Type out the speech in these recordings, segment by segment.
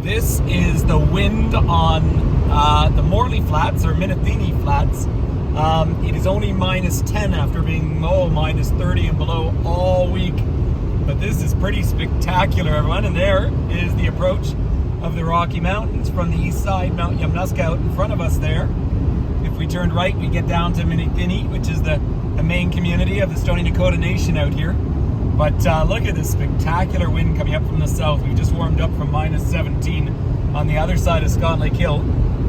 This is the wind on the Morley Flats, or Minithini Flats. It is only minus 10 after being minus 30 and below all week. But this is pretty spectacular, everyone. And there is the approach of the Rocky Mountains from the east side, Mount Yamnuska out in front of us there. If we turned right, we get down to Minithini, which is the main community of the Stoney Nakoda Nation out here. But look at this spectacular wind coming up from the south. We just warmed up from minus 17 on the other side of Scott Lake Hill,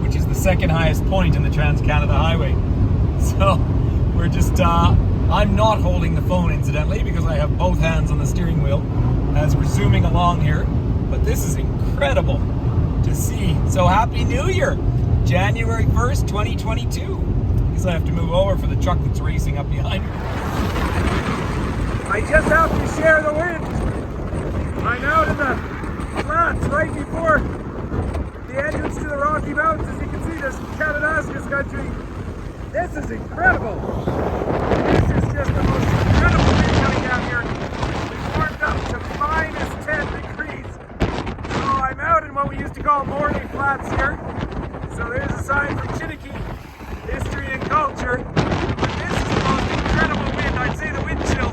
which is the second highest point in the Trans-Canada Highway. So we're just, I'm not holding the phone incidentally because I have both hands on the steering wheel as we're zooming along here. But this is incredible to see. So Happy New Year, January 1st, 2022. I guess I have to move over for the truck that's racing up behind me. I just have to share the wind. I'm out in the flats right before the entrance to the Rocky Mountains. As you can see, this Kananaskis country. This is incredible. This is just the most incredible wind coming down here. We've warmed up to minus 10 degrees. So I'm out in what we used to call Morley Flats here. So there's a sign for Chiniki history and culture. But this is the most incredible wind. I'd say the wind chill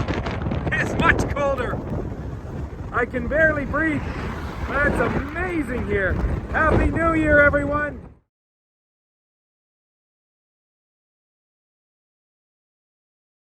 is much colder. I can barely breathe. That's amazing here. Happy New Year, everyone.